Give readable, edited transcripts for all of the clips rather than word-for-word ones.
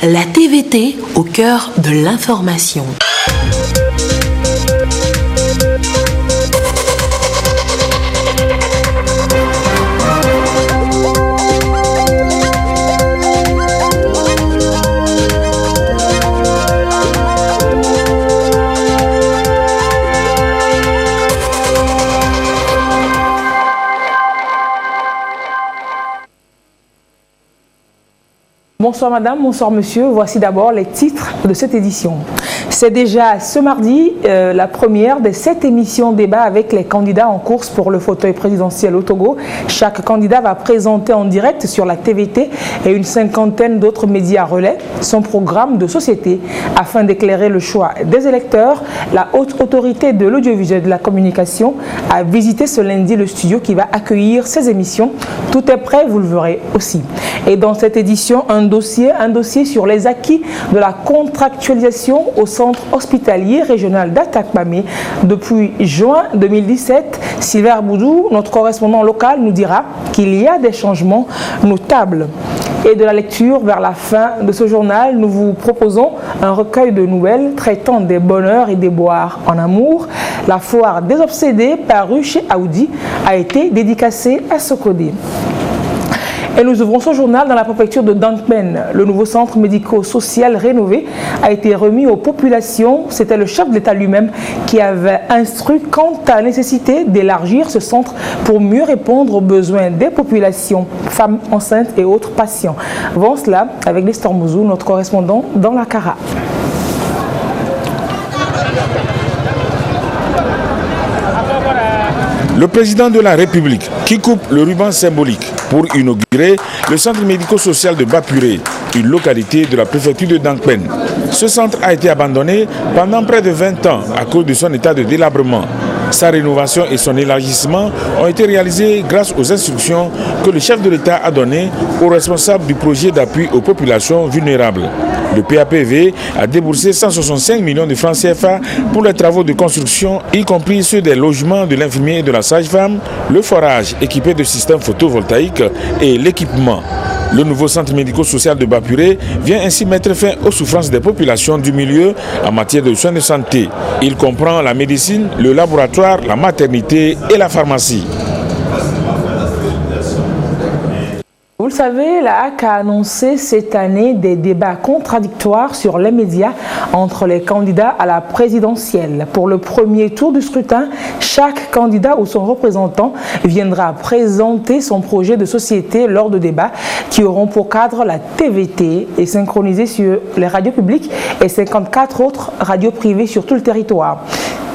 La TVT au cœur de l'information. Bonsoir madame, bonsoir monsieur. Voici d'abord les titres de cette édition. C'est déjà ce mardi la première des 7 émissions débat avec les candidats en course pour le fauteuil présidentiel au Togo. Chaque candidat va présenter en direct sur la TVT et une cinquantaine d'autres médias relais son programme de société. Afin d'éclairer le choix des électeurs, la haute autorité de l'audiovisuel et de la communication a visité ce lundi le studio qui va accueillir ces émissions. Tout est prêt, vous le verrez aussi. Et dans cette édition, un dossier sur les acquis de la contractualisation au centre hospitalier régional d'Atakpamé. Depuis juin 2017, Sylvain Boudou, notre correspondant local, nous dira qu'il y a des changements notables. Et de la lecture vers la fin de ce journal, nous vous proposons un recueil de nouvelles traitant des bonheurs et des boires en amour. La foire des obsédés, parue chez Audi, a été dédicacée à Sokodé. Et nous ouvrons ce journal dans la préfecture de Dankmen. Le nouveau centre médico-social rénové a été remis aux populations. C'était le chef de l'État lui-même qui avait instruit quant à la nécessité d'élargir ce centre pour mieux répondre aux besoins des populations, femmes enceintes et autres patients. Voyons cela avec Nestor Mouzou, notre correspondant dans la Cara. Le président de la République qui coupe le ruban symbolique pour inaugurer le centre médico-social de Bapuré, une localité de la préfecture de Dankpen. Ce centre a été abandonné pendant près de 20 ans à cause de son état de délabrement. Sa rénovation et son élargissement ont été réalisés grâce aux instructions que le chef de l'État a données aux responsables du projet d'appui aux populations vulnérables. Le PAPV a déboursé 165 millions de francs CFA pour les travaux de construction, y compris ceux des logements de l'infirmier et de la sage-femme, le forage équipé de systèmes photovoltaïques et l'équipement. Le nouveau centre médico-social de Bapuré vient ainsi mettre fin aux souffrances des populations du milieu en matière de soins de santé. Il comprend la médecine, le laboratoire, la maternité et la pharmacie. Vous le savez, la HAC a annoncé cette année des débats contradictoires sur les médias entre les candidats à la présidentielle. Pour le premier tour du scrutin, chaque candidat ou son représentant viendra présenter son projet de société lors de débats qui auront pour cadre la TVT et synchronisés sur les radios publiques et 54 autres radios privées sur tout le territoire.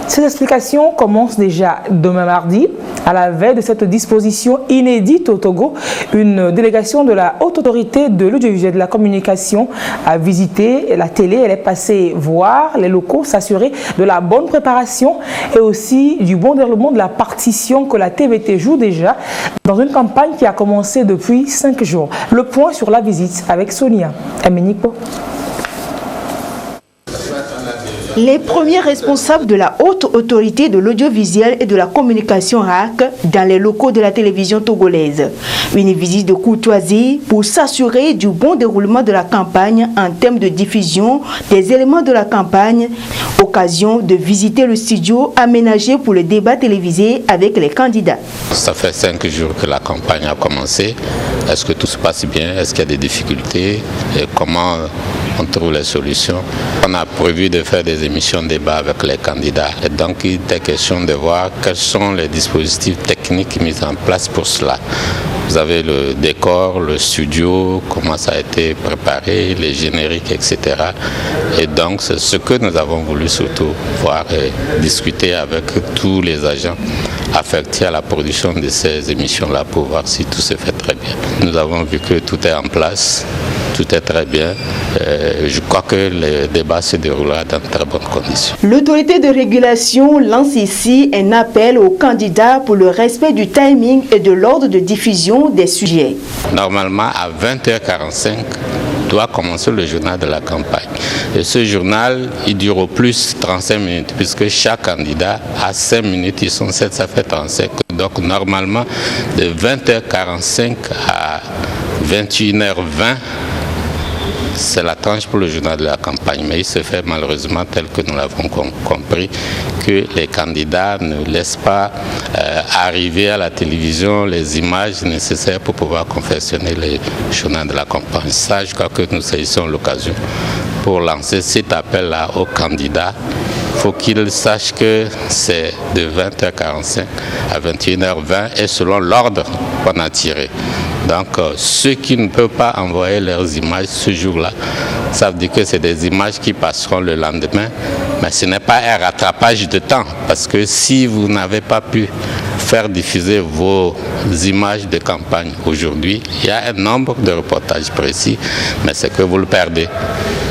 Ces explications commencent déjà demain mardi. À la veille de cette disposition inédite au Togo, une délégation de la haute autorité de l'audiovisuel et de la communication a visité la télé. Elle est passée voir les locaux, s'assurer de la bonne préparation et aussi du bon déroulement de la partition que la TVT joue déjà dans une campagne qui a commencé depuis 5 jours. Le point sur la visite avec Sonia Amenipo. Les premiers responsables de la haute autorité de l'audiovisuel et de la communication HAC dans les locaux de la télévision togolaise. Une visite de courtoisie pour s'assurer du bon déroulement de la campagne en termes de diffusion des éléments de la campagne. Occasion de visiter le studio aménagé pour le débat télévisé avec les candidats. Ça fait 5 jours que la campagne a commencé. Est-ce que tout se passe bien? Est-ce qu'il y a des difficultés? Et comment on trouve les solutions? On a prévu de faire des émissions de débat avec les candidats. Et donc, il était question de voir quels sont les dispositifs techniques mis en place pour cela. Vous avez le décor, le studio, comment ça a été préparé, les génériques, etc. Et donc, c'est ce que nous avons voulu surtout voir et discuter avec tous les agents affectés à la production de ces émissions-là pour voir si tout se fait très bien. Nous avons vu que tout est en place. Tout est très bien. Je crois que le débat se déroulera dans de très bonnes conditions. L'autorité de régulation lance ici un appel aux candidats pour le respect du timing et de l'ordre de diffusion des sujets. Normalement, à 20h45, doit commencer le journal de la campagne. Et ce journal, il dure au plus 35 minutes, puisque chaque candidat a 5 minutes, ils sont 7, ça fait 35. Donc normalement, de 20h45 à 21h20, c'est la tranche pour le journal de la campagne. Mais il se fait malheureusement, tel que nous l'avons compris, que les candidats ne laissent pas arriver à la télévision les images nécessaires pour pouvoir confectionner les journaux de la campagne. Ça, je crois que nous saisissons l'occasion pour lancer cet appel-là aux candidats. Il faut qu'ils sachent que c'est de 20h45 à 21h20 et selon l'ordre qu'on a tiré. Donc ceux qui ne peuvent pas envoyer leurs images ce jour-là, ça veut dire que c'est des images qui passeront le lendemain, mais ce n'est pas un rattrapage de temps, parce que si vous n'avez pas pu faire diffuser vos images de campagne aujourd'hui, il y a un nombre de reportages précis, mais c'est que vous le perdez.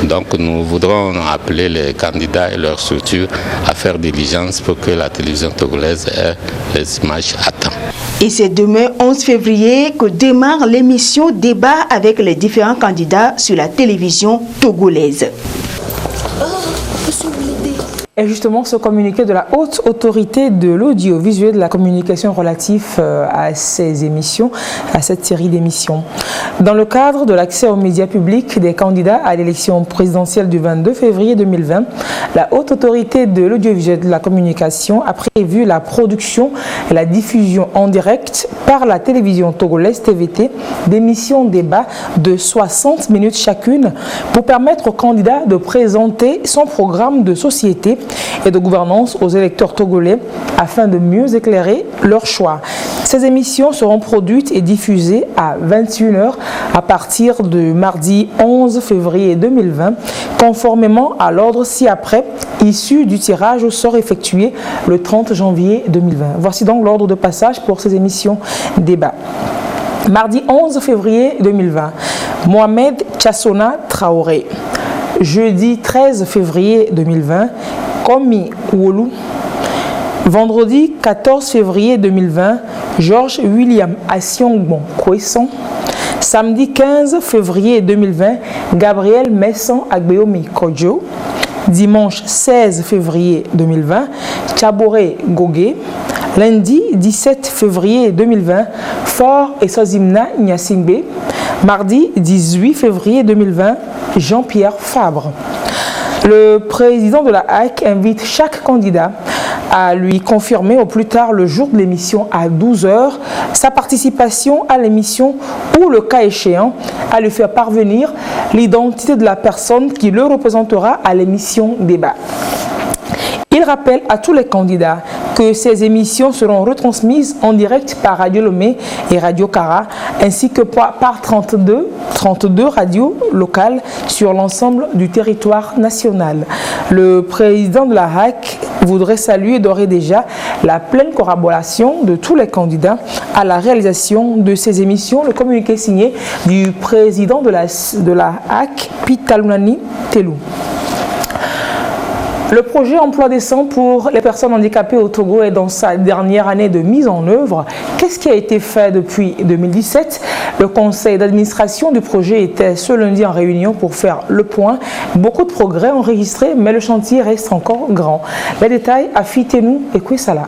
Donc nous voudrons appeler les candidats et leurs structures à faire diligence pour que la télévision togolaise ait les images à temps. Et c'est demain 11 février que démarre l'émission Débat avec les différents candidats sur la télévision togolaise. Et justement, ce communiqué de la haute autorité de l'audiovisuel et de la communication relatif à ces émissions, à cette série d'émissions. Dans le cadre de l'accès aux médias publics des candidats à l'élection présidentielle du 22 février 2020, la haute autorité de l'audiovisuel et de la communication a prévu la production et la diffusion en direct par la télévision togolaise TVT d'émissions débat de 60 minutes chacune pour permettre aux candidats de présenter son programme de société et de gouvernance aux électeurs togolais afin de mieux éclairer leur choix. Ces émissions seront produites et diffusées à 21h à partir de mardi 11 février 2020, conformément à l'ordre ci-après, issu du tirage au sort effectué le 30 janvier 2020. Voici donc l'ordre de passage pour ces émissions débat. Mardi 11 février 2020, Mohamed Chassona Traoré. Jeudi 13 février 2020, Komi Wolu. Vendredi 14 février 2020, Georges William Asiongbon Kouesson. Samedi 15 février 2020, Gabriel Messon Agbeomi Kodjo. Dimanche 16 février 2020, Tchaboré Gogué. Lundi 17 février 2020, Fort et Sozimna Nyasingbe. Mardi 18 février 2020, Jean-Pierre Fabre. Le président de la HAC invite chaque candidat à lui confirmer au plus tard le jour de l'émission à 12h sa participation à l'émission ou, le cas échéant, à lui faire parvenir l'identité de la personne qui le représentera à l'émission débat. Il rappelle à tous les candidats que ces émissions seront retransmises en direct par Radio Lomé et Radio Kara, ainsi que par 32 radios locales sur l'ensemble du territoire national. Le président de la HAC voudrait saluer d'ores et déjà la pleine collaboration de tous les candidats à la réalisation de ces émissions. Le communiqué signé du président de la HAC, Pitalunani Telou. Le projet Emploi décent pour les personnes handicapées au Togo est dans sa dernière année de mise en œuvre. Qu'est-ce qui a été fait depuis 2017? Le conseil d'administration du projet était ce lundi en réunion pour faire le point. Beaucoup de progrès enregistrés, mais le chantier reste encore grand. Les détails à Fitenou et Kwesala.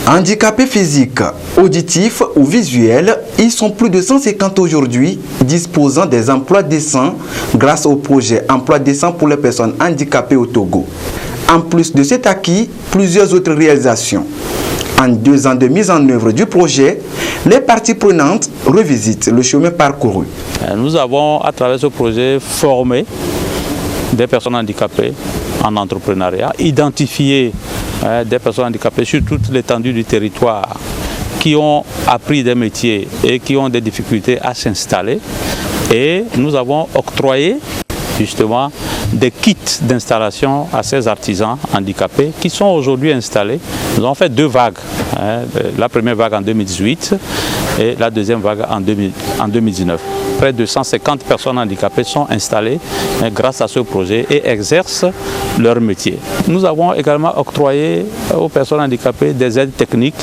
Handicapés physiques, auditifs ou visuels, ils sont plus de 150 aujourd'hui disposant des emplois décents grâce au projet Emploi décent pour les personnes handicapées au Togo. En plus de cet acquis, plusieurs autres réalisations. En 2 ans de mise en œuvre du projet, les parties prenantes revisitent le chemin parcouru. Nous avons, à travers ce projet, formé des personnes handicapées en entrepreneuriat, identifié des personnes handicapées sur toute l'étendue du territoire qui ont appris des métiers et qui ont des difficultés à s'installer. Et nous avons octroyé justement des kits d'installation à ces artisans handicapés qui sont aujourd'hui installés. Nous avons fait 2 vagues. La première vague en 2018 et la deuxième vague en 2019. Près de 150 personnes handicapées sont installées grâce à ce projet et exercent leur métier. Nous avons également octroyé aux personnes handicapées des aides techniques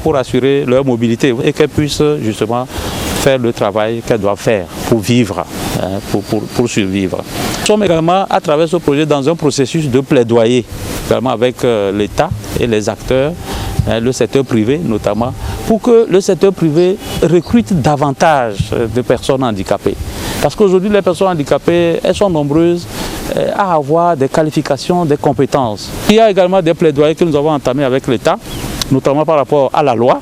pour assurer leur mobilité et qu'elles puissent justement faire le travail qu'elles doivent faire pour vivre, pour survivre. Nous sommes également à travers ce projet dans un processus de plaidoyer, également avec l'État et les acteurs le secteur privé notamment, pour que le secteur privé recrute davantage de personnes handicapées. Parce qu'aujourd'hui, les personnes handicapées, elles sont nombreuses à avoir des qualifications, des compétences. Il y a également des plaidoyers que nous avons entamés avec l'État, notamment par rapport à la loi.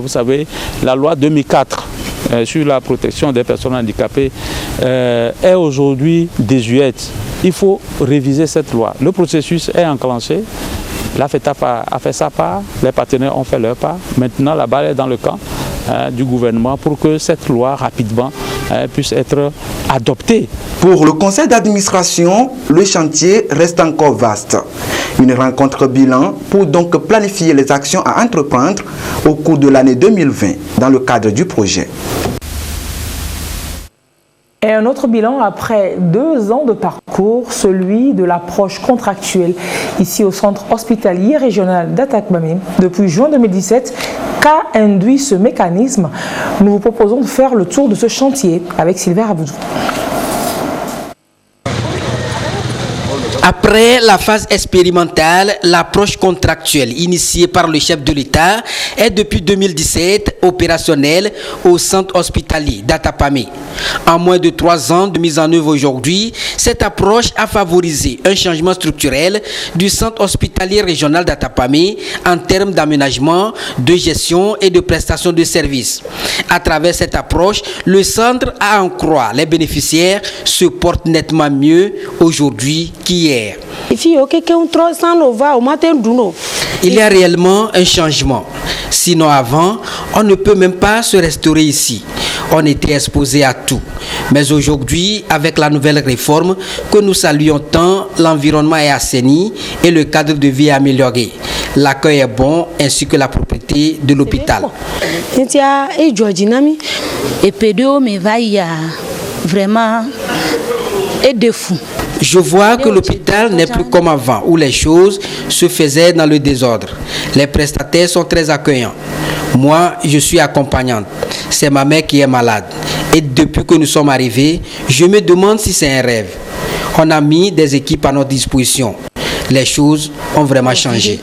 Vous savez, la loi 2004 sur la protection des personnes handicapées est aujourd'hui désuète. Il faut réviser cette loi. Le processus est enclenché. La FETAP a fait sa part, les partenaires ont fait leur part. Maintenant, la balle est dans le camp du gouvernement pour que cette loi rapidement puisse être adoptée. Pour le conseil d'administration, le chantier reste encore vaste. Une rencontre bilan pour donc planifier les actions à entreprendre au cours de l'année 2020 dans le cadre du projet. Et un autre bilan après 2 ans de parcours, celui de l'approche contractuelle ici au centre hospitalier régional d'Atakpamé. Depuis juin 2017, qu'a induit ce mécanisme? Nous vous proposons de faire le tour de ce chantier avec Sylvain Aboudou. Après la phase expérimentale, l'approche contractuelle initiée par le chef de l'État est depuis 2017 opérationnelle au centre hospitalier d'Atapamé. En moins de 3 ans de mise en œuvre aujourd'hui, cette approche a favorisé un changement structurel du centre hospitalier régional d'Atapamé en termes d'aménagement, de gestion et de prestation de services. À travers cette approche, le centre, à en croire les bénéficiaires, se porte nettement mieux aujourd'hui qu'hier. Il y a réellement un changement. Sinon avant, on ne peut même pas se restaurer ici. On était exposé à tout. Mais aujourd'hui, avec la nouvelle réforme que nous saluons tant, l'environnement est assaini et le cadre de vie est amélioré. L'accueil est bon ainsi que la propriété de l'hôpital. Vraiment et de fou. Je vois que l'hôpital n'est plus comme avant, où les choses se faisaient dans le désordre. Les prestataires sont très accueillants. Moi, je suis accompagnante. C'est ma mère qui est malade. Et depuis que nous sommes arrivés, je me demande si c'est un rêve. On a mis des équipes à notre disposition. Les choses ont vraiment changé.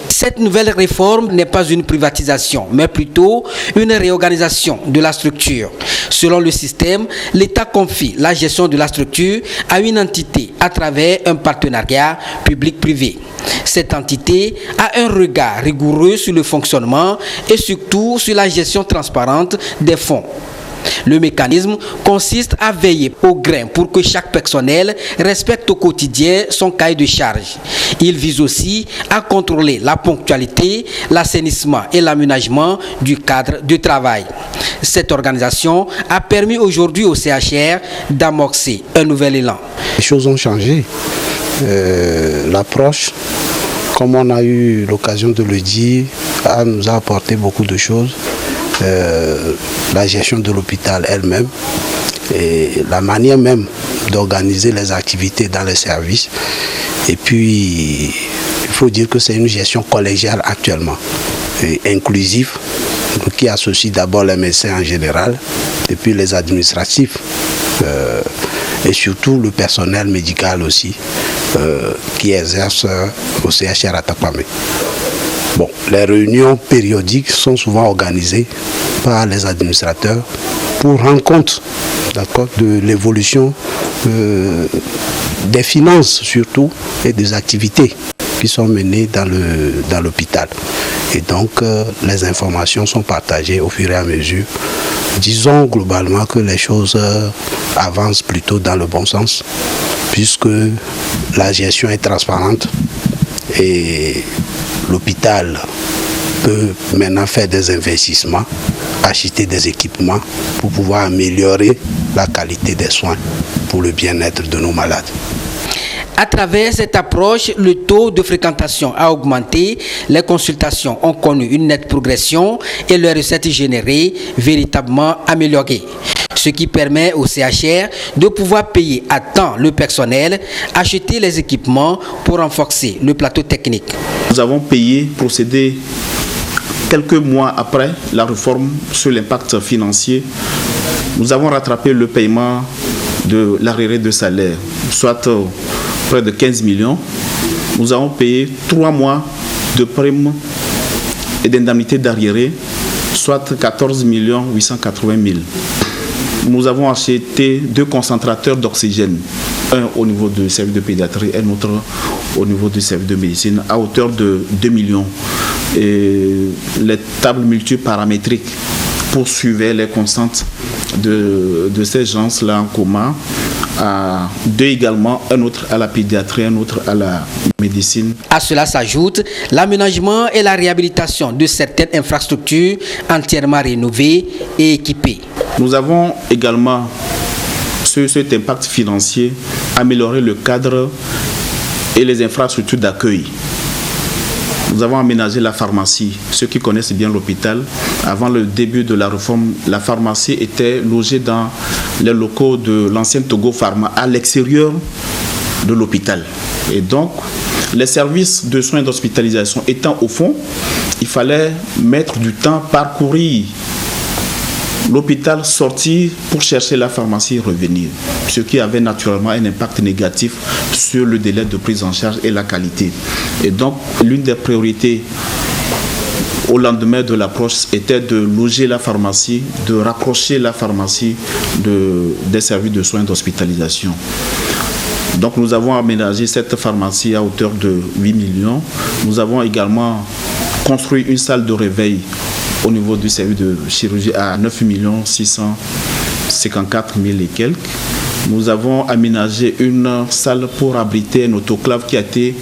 Cette nouvelle réforme n'est pas une privatisation, mais plutôt une réorganisation de la structure. Selon le système, l'État confie la gestion de la structure à une entité à travers un partenariat public-privé. Cette entité a un regard rigoureux sur le fonctionnement et surtout sur la gestion transparente des fonds. Le mécanisme consiste à veiller au grain pour que chaque personnel respecte au quotidien son cahier de charge. Il vise aussi à contrôler la ponctualité, l'assainissement et l'aménagement du cadre de travail. Cette organisation a permis aujourd'hui au CHR d'amorcer un nouvel élan. Les choses ont changé. L'approche, comme on a eu l'occasion de le dire, nous a apporté beaucoup de choses. La gestion de l'hôpital elle-même et la manière même d'organiser les activités dans les services. Et puis, il faut dire que c'est une gestion collégiale actuellement, et inclusive, qui associe d'abord les médecins en général, et puis les administratifs, et surtout le personnel médical aussi, qui exerce au CHR Atapamé. Bon, les réunions périodiques sont souvent organisées par les administrateurs pour rendre compte de l'évolution des finances surtout et des activités qui sont menées dans l'hôpital. Et donc les informations sont partagées au fur et à mesure. Disons globalement que les choses avancent plutôt dans le bon sens puisque la gestion est transparente et l'hôpital peut maintenant faire des investissements, acheter des équipements pour pouvoir améliorer la qualité des soins pour le bien-être de nos malades. À travers cette approche, le taux de fréquentation a augmenté, les consultations ont connu une nette progression et les recettes générées véritablement améliorées. Ce qui permet au CHR de pouvoir payer à temps le personnel, acheter les équipements pour renforcer le plateau technique. Nous avons payé, procédé quelques mois après la réforme sur l'impact financier. Nous avons rattrapé le paiement de l'arriéré de salaire, soit près de 15 millions. Nous avons payé 3 mois de primes et d'indemnités d'arriérés, soit 14 880 000. Nous avons acheté 2 concentrateurs d'oxygène, un au niveau du service de pédiatrie et un autre au niveau du service de médecine, à hauteur de 2 millions. Et les tables multiparamétriques poursuivaient les constantes de ces gens-là en coma, à 2 également, un autre à la pédiatrie, un autre à la médecine. À cela s'ajoute l'aménagement et la réhabilitation de certaines infrastructures entièrement rénovées et équipées. Nous avons également, sur cet impact financier, amélioré le cadre et les infrastructures d'accueil. Nous avons aménagé la pharmacie. Ceux qui connaissent bien l'hôpital, avant le début de la réforme, la pharmacie était logée dans les locaux de l'ancienne Togo Pharma, à l'extérieur de l'hôpital. Et donc, les services de soins d'hospitalisation étant au fond, il fallait mettre du temps, parcourir l'hôpital, sortir pour chercher la pharmacie et revenir. Ce qui avait naturellement un impact négatif sur le délai de prise en charge et la qualité. Et donc, l'une des priorités au lendemain de l'approche était de loger la pharmacie, de rapprocher la pharmacie des services de soins d'hospitalisation. Donc nous avons aménagé cette pharmacie à hauteur de 8 millions. Nous avons également construit une salle de réveil au niveau du service de chirurgie à 9 654 000 et quelques. Nous avons aménagé une salle pour abriter un autoclave qui a été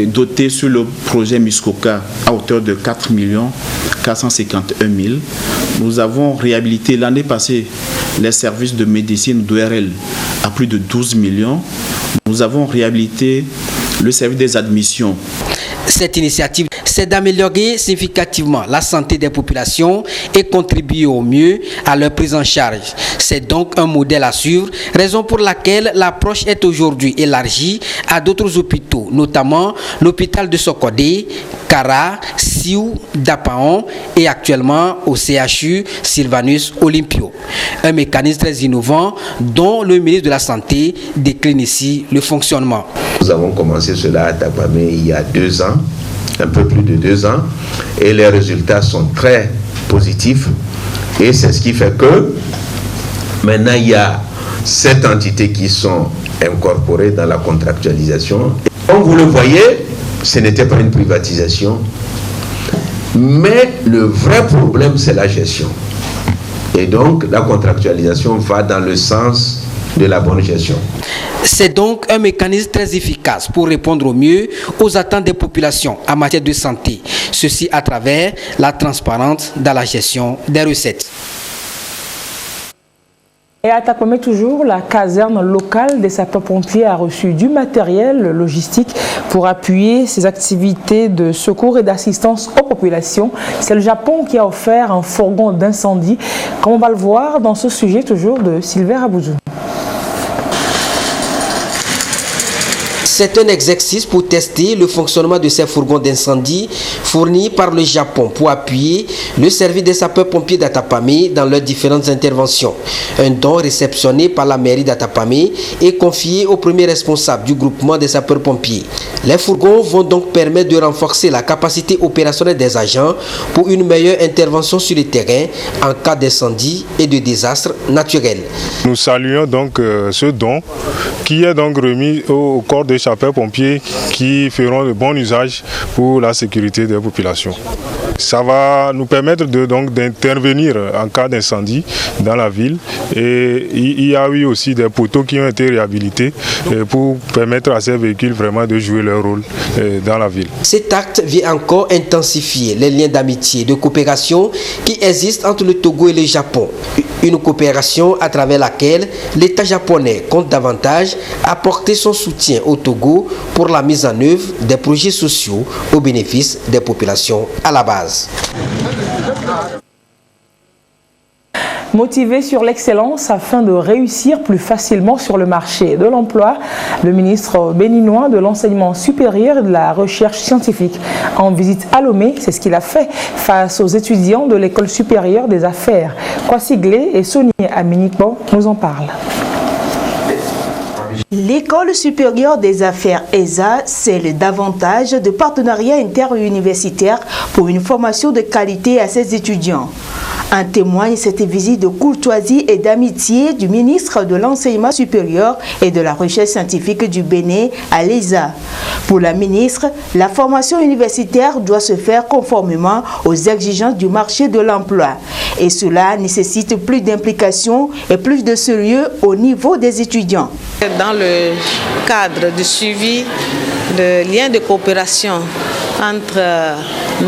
doté sur le projet Muskoka à hauteur de 4 451 000. Nous avons réhabilité l'année passée les services de médecine d'ORL à plus de 12 millions. Nous avons réhabilité le service des admissions. Cette initiative, c'est d'améliorer significativement la santé des populations et contribuer au mieux à leur prise en charge. C'est donc un modèle à suivre, raison pour laquelle l'approche est aujourd'hui élargie à d'autres hôpitaux, notamment l'hôpital de Sokodé, Kara, Siou, Dapaon et actuellement au CHU Sylvanus Olympio. Un mécanisme très innovant dont le ministre de la Santé décline ici le fonctionnement. Nous avons commencé cela à Tapamé il y a 2 ans, un peu plus de 2 ans, et les résultats sont très positifs. Et c'est ce qui fait que maintenant il y a 7 entités qui sont incorporées dans la contractualisation. Et comme vous le voyez, ce n'était pas une privatisation, mais le vrai problème c'est la gestion. Et donc la contractualisation va dans le sens de la bonne gestion. C'est donc un mécanisme très efficace pour répondre au mieux aux attentes des populations en matière de santé. Ceci à travers la transparence dans la gestion des recettes. Et à Tapamé toujours, la caserne locale des sapeurs-pompiers a reçu du matériel logistique pour appuyer ses activités de secours et d'assistance aux populations. C'est le Japon qui a offert un fourgon d'incendie, comme on va le voir dans ce sujet toujours de Sylvain Abouzou. C'est un exercice pour tester le fonctionnement de ces fourgons d'incendie fournis par le Japon pour appuyer le service des sapeurs-pompiers d'Atapamé dans leurs différentes interventions. Un don réceptionné par la mairie d'Atapamé et confié au premier responsable du groupement des sapeurs-pompiers. Les fourgons vont donc permettre de renforcer la capacité opérationnelle des agents pour une meilleure intervention sur le terrain en cas d'incendie et de désastre naturel. Nous saluons donc ce don qui est donc remis au corps des sapeurs-pompiers qui feront le bon usage pour la sécurité des populations. Ça va nous permettre d'intervenir en cas d'incendie dans la ville, et il y a eu aussi des poteaux qui ont été réhabilités pour permettre à ces véhicules vraiment de jouer leur rôle dans la ville. Cet acte vient encore intensifier les liens d'amitié et de coopération qui existent entre le Togo et le Japon. Une coopération à travers laquelle l'État japonais compte davantage apporter son soutien au Togo pour la mise en œuvre des projets sociaux au bénéfice des populations à la base. Motivé sur l'excellence afin de réussir plus facilement sur le marché de l'emploi, le ministre béninois de l'enseignement supérieur et de la recherche scientifique en visite à Lomé, c'est ce qu'il a fait face aux étudiants de l'école supérieure des affaires. Kwasi Glé et Sonia Aminikbo nous en parlent. L'École supérieure des affaires ESA scelle davantage de partenariats interuniversitaires pour une formation de qualité à ses étudiants. En témoigne cette visite de courtoisie et d'amitié du ministre de l'Enseignement supérieur et de la Recherche scientifique du Bénin à l'ESA. Pour la ministre, la formation universitaire doit se faire conformément aux exigences du marché de l'emploi. Et cela nécessite plus d'implication et plus de sérieux au niveau des étudiants. Dans le cadre du suivi de liens de coopération entre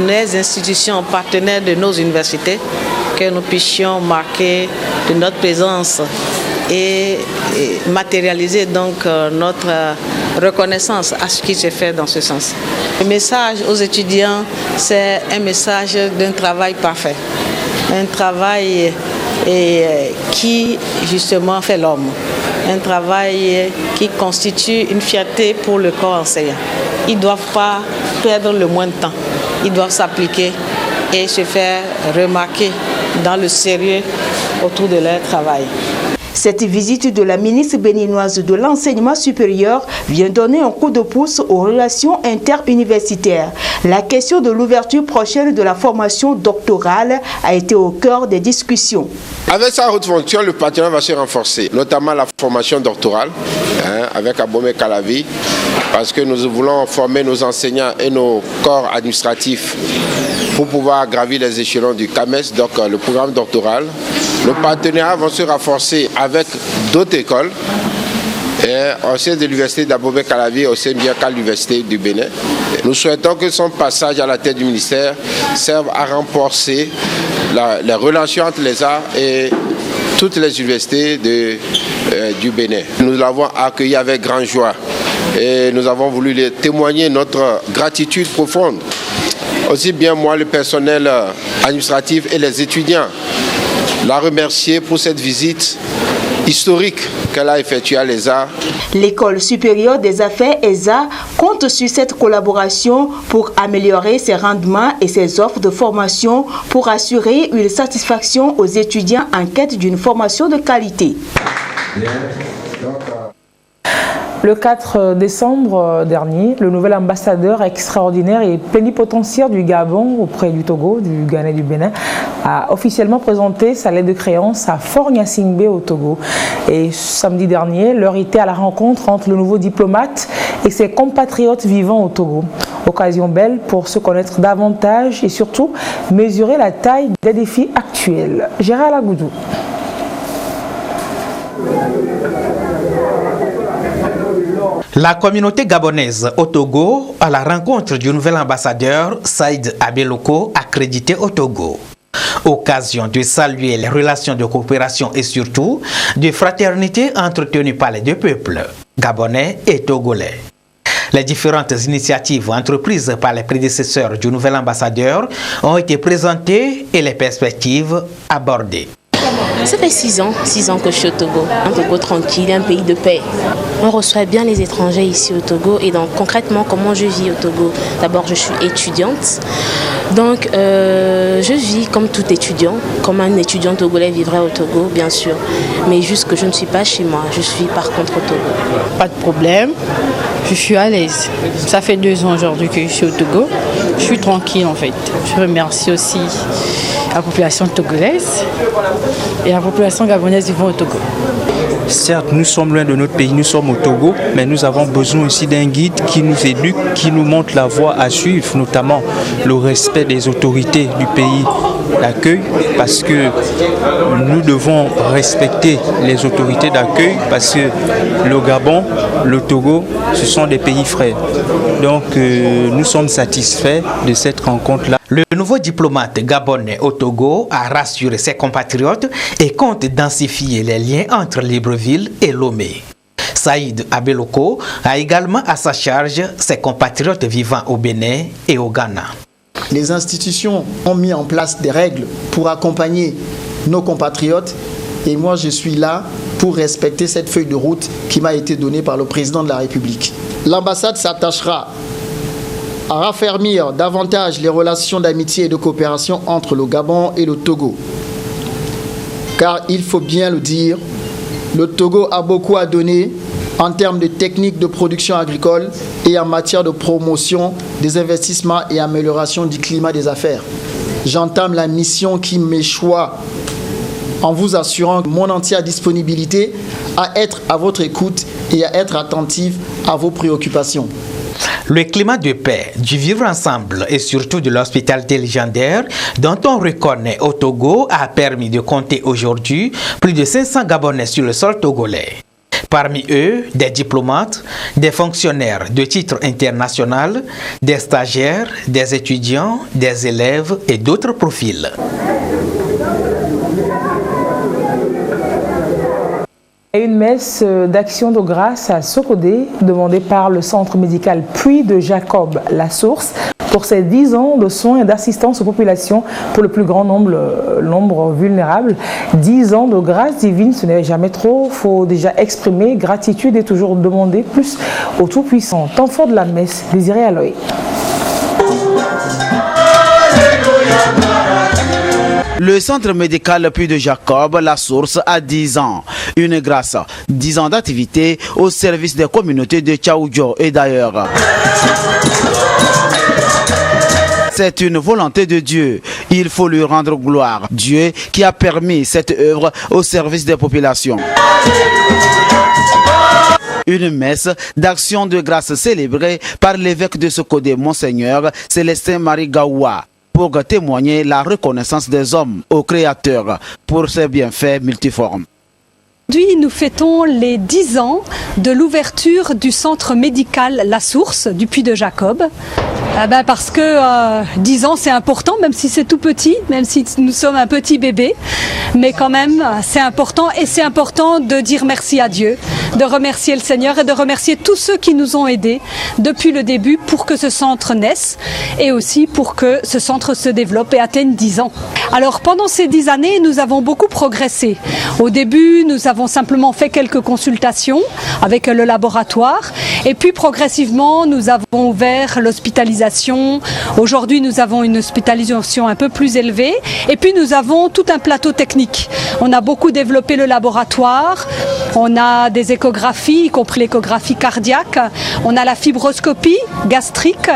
les institutions partenaires de nos universités, que nous puissions marquer de notre présence et matérialiser donc notre reconnaissance à ce qui se fait dans ce sens. Le message aux étudiants, c'est un message d'un travail parfait, un travail qui justement fait l'homme, un travail qui constitue une fierté pour le corps enseignant. Ils ne doivent pas perdre le moins de temps, ils doivent s'appliquer et se faire remarquer dans le sérieux autour de leur travail. Cette visite de la ministre béninoise de l'Enseignement supérieur vient donner un coup de pouce aux relations interuniversitaires. La question de l'ouverture prochaine de la formation doctorale a été au cœur des discussions. Avec sa haute fonction, le partenariat va se renforcer, notamment la formation doctorale avec Abomey Calavi, parce que nous voulons former nos enseignants et nos corps administratifs pour pouvoir gravir les échelons du CAMES, donc le programme doctoral. Le partenariat va se renforcer avec d'autres écoles, au sein de l'université d'Abomey Calavi, au sein bien qu'à l'université du Bénin. Nous souhaitons que son passage à la tête du ministère serve à renforcer les relations entre les arts et toutes les universités du Bénin. Nous l'avons accueilli avec grande joie et nous avons voulu lui témoigner notre gratitude profonde. Aussi bien moi, le personnel administratif et les étudiants, la remercier pour cette visite historique qu'elle a effectuée à l'ESA. L'École supérieure des affaires ESA compte sur cette collaboration pour améliorer ses rendements et ses offres de formation pour assurer une satisfaction aux étudiants en quête d'une formation de qualité. Le 4 décembre dernier, le nouvel ambassadeur extraordinaire et plénipotentiaire du Gabon auprès du Togo, du Ghana et du Bénin a officiellement présenté sa lettre de créance à Fort Gnassingbé au Togo. Et samedi dernier, l'heure était à la rencontre entre le nouveau diplomate et ses compatriotes vivant au Togo. Occasion belle pour se connaître davantage et surtout mesurer la taille des défis actuels. Gérald Agoudou. La communauté gabonaise au Togo à la rencontre du nouvel ambassadeur Saïd Abeloko accrédité au Togo. Occasion de saluer les relations de coopération et surtout de fraternité entretenues par les deux peuples, gabonais et togolais. Les différentes initiatives entreprises par les prédécesseurs du nouvel ambassadeur ont été présentées et les perspectives abordées. Ça fait 6 ans que je suis au Togo. Un Togo tranquille, un pays de paix. On reçoit bien les étrangers ici au Togo. Et donc concrètement, comment je vis au Togo? D'abord, je suis étudiante. Donc, je vis comme tout étudiant, comme un étudiant togolais vivrait au Togo, bien sûr. Mais juste que je ne suis pas chez moi, je suis par contre au Togo. Pas de problème, je suis à l'aise. Ça fait 2 ans aujourd'hui que je suis au Togo. Je suis tranquille en fait. Je remercie aussi la population togolaise et la population gabonaise vivant au Togo. Certes, nous sommes loin de notre pays, nous sommes au Togo, mais nous avons besoin aussi d'un guide qui nous éduque, qui nous montre la voie à suivre, notamment le respect des autorités du pays d'accueil, parce que nous devons respecter les autorités d'accueil, parce que le Gabon, le Togo, ce sont des pays frères. Donc nous sommes satisfaits de cette rencontre-là. Le nouveau diplomate gabonais au Togo a rassuré ses compatriotes et compte densifier les liens entre Libreville et Lomé. Saïd Abeloko a également à sa charge ses compatriotes vivant au Bénin et au Ghana. Les institutions ont mis en place des règles pour accompagner nos compatriotes et moi je suis là pour respecter cette feuille de route qui m'a été donnée par le président de la République. L'ambassade s'attachera à raffermir davantage les relations d'amitié et de coopération entre le Gabon et le Togo. Car il faut bien le dire, le Togo a beaucoup à donner en termes de techniques de production agricole et en matière de promotion des investissements et amélioration du climat des affaires. J'entame la mission qui m'échoit en vous assurant mon entière disponibilité à être à votre écoute et à être attentive à vos préoccupations. Le climat de paix, du vivre ensemble et surtout de l'hospitalité légendaire dont on reconnaît au Togo a permis de compter aujourd'hui plus de 500 Gabonais sur le sol togolais. Parmi eux, des diplomates, des fonctionnaires de titre international, des stagiaires, des étudiants, des élèves et d'autres profils. Et une messe d'action de grâce à Sokodé, demandée par le centre médical Puy de Jacob La Source, pour ses 10 ans de soins et d'assistance aux populations pour le plus grand nombre vulnérable. 10 ans de grâce divine, ce n'est jamais trop, il faut déjà exprimer gratitude et toujours demander plus au Tout-Puissant. Temps fort de la messe, Désiré Aloy. Le centre médical Puy de Jacob, La Source, a 10 ans. Une grâce, 10 ans d'activité au service des communautés de Tchaoudjo et d'ailleurs. C'est une volonté de Dieu. Il faut lui rendre gloire. Dieu qui a permis cette œuvre au service des populations. Une messe d'action de grâce célébrée par l'évêque de Sokodé, Monseigneur Célestin Marie Gaoua, pour témoigner la reconnaissance des hommes au Créateur pour ses bienfaits multiformes. Aujourd'hui, nous fêtons les 10 ans de l'ouverture du centre médical La Source du Puy de Jacob. Parce que 10 ans c'est important, même si c'est tout petit, même si nous sommes un petit bébé, mais quand même c'est important, et c'est important de dire merci à Dieu, de remercier le Seigneur et de remercier tous ceux qui nous ont aidés depuis le début pour que ce centre naisse et aussi pour que ce centre se développe et atteigne 10 ans. Alors pendant ces 10 années, nous avons beaucoup progressé. Au début, nous avons simplement fait quelques consultations avec le laboratoire, et puis progressivement nous avons ouvert l'hospitalisation. Aujourd'hui, nous avons une hospitalisation un peu plus élevée, et puis nous avons tout un plateau technique. On a beaucoup développé le laboratoire, on a des échographies, y compris l'échographie cardiaque, on a la fibroscopie gastrique,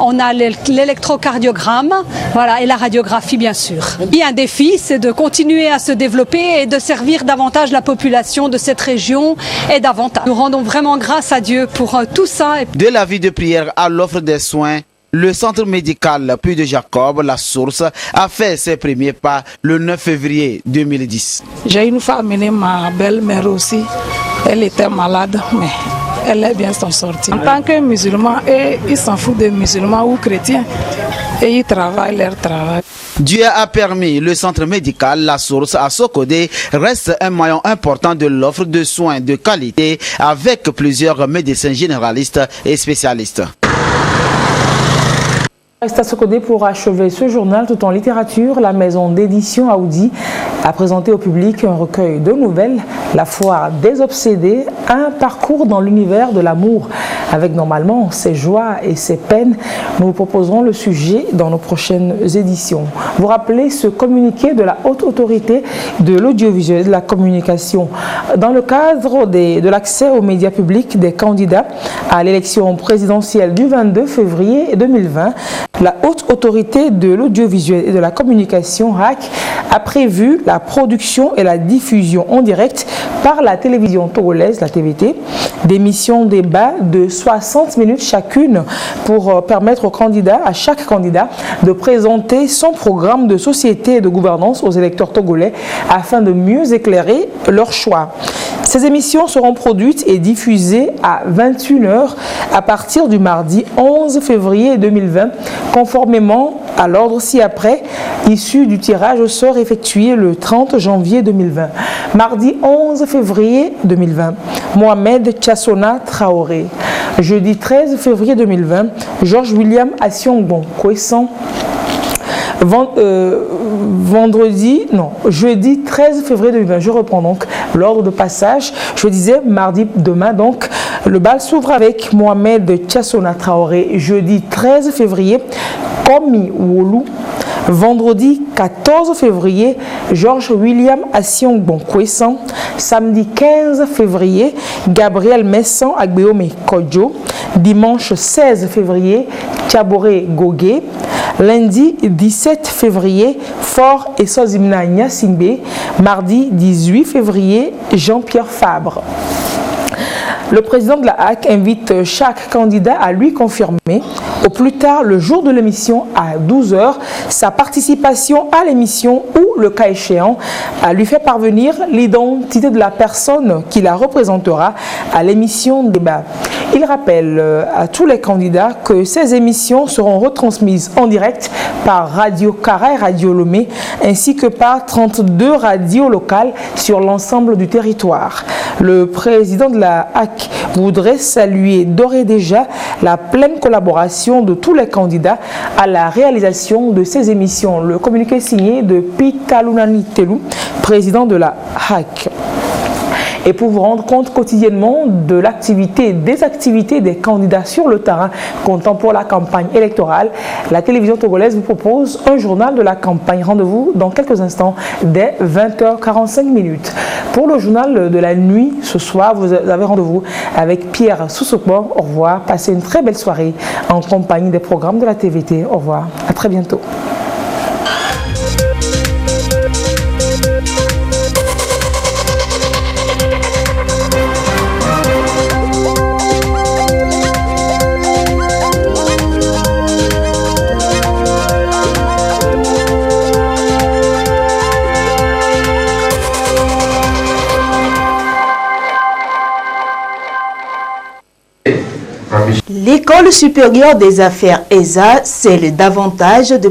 on a l'électrocardiogramme, voilà, et la radiographie bien sûr. Et un défi, c'est de continuer à se développer et de servir davantage la population de cette région et davantage. Nous rendons vraiment grâce à Dieu pour tout ça. De la vie de prière à l'offre des soins, le centre médical Puy de Jacob, La Source, a fait ses premiers pas le 9 février 2010. J'ai une fois amené ma belle-mère aussi. Elle était malade, mais elle est bien s'en sortie. En tant que musulman, ils s'en foutent des musulmans ou chrétiens. Et ils travaillent leur travail. Dieu a permis le centre médical La Source à Sokodé reste un maillon important de l'offre de soins de qualité avec plusieurs médecins généralistes et spécialistes. Reste à Sokodé pour achever ce journal tout en littérature. La maison d'édition Aoudi a présenté au public un recueil de nouvelles, La Foire des Obsédés, un parcours dans l'univers de l'amour, avec normalement ses joies et ses peines. Nous vous proposerons le sujet dans nos prochaines éditions. Vous rappelez ce communiqué de la Haute Autorité de l'Audiovisuel et de la Communication. Dans le cadre de l'accès aux médias publics des candidats à l'élection présidentielle du 22 février 2020, la Haute Autorité de l'Audiovisuel et de la Communication, HAC, a prévu la production et la diffusion en direct par la télévision togolaise, la TVT, d'émissions débat de 60 minutes chacune pour permettre aux candidats, à chaque candidat, de présenter son programme de société et de gouvernance aux électeurs togolais afin de mieux éclairer leur choix. Ces émissions seront produites et diffusées à 21h à partir du mardi 11 février 2020, conformément à l'ordre ci-après, issu du tirage au sort effectué le 30 janvier 2020. Mardi 11 février 2020, Mohamed Tchassona Traoré. Jeudi 13 février 2020, Georges William Assiongbon, Kouessan. Jeudi 13 février 2020, je reprends donc l'ordre de passage. Je disais mardi demain, donc le bal s'ouvre avec Mohamed Tchassona Traoré. Jeudi 13 février, Komi Wolu, Vendredi 14 février, Georges William Assiong Bonkwessan. Samedi 15 février, Gabriel Messan Agbeome Kodjo. Dimanche 16 février, Tchaboré Gogué. Lundi 17 février, Fort et Sozimna Nyasingbe. Mardi 18 février, Jean-Pierre Fabre. Le président de la HAC invite chaque candidat à lui confirmer, au plus tard le jour de l'émission à 12h, sa participation à l'émission ou, le cas échéant, à lui faire parvenir l'identité de la personne qui la représentera à l'émission débat. Il rappelle à tous les candidats que ces émissions seront retransmises en direct par Radio Kara et Radio Lomé, ainsi que par 32 radios locales sur l'ensemble du territoire. Le président de la HAC voudrait saluer d'ores et déjà la pleine collaboration de tous les candidats à la réalisation de ces émissions. Le communiqué signé de Pita Lunani Telou, président de la HAC. Et pour vous rendre compte quotidiennement de l'activité, des activités des candidats sur le terrain comptant pour la campagne électorale, la télévision togolaise vous propose un journal de la campagne. Rendez-vous dans quelques instants dès 20h45. Pour le journal de la nuit, ce soir, vous avez rendez-vous avec Pierre Soussokbo. Au revoir, passez une très belle soirée en compagnie des programmes de la TVT. Au revoir, à très bientôt. L'École supérieure des affaires ESA, c'est davantage de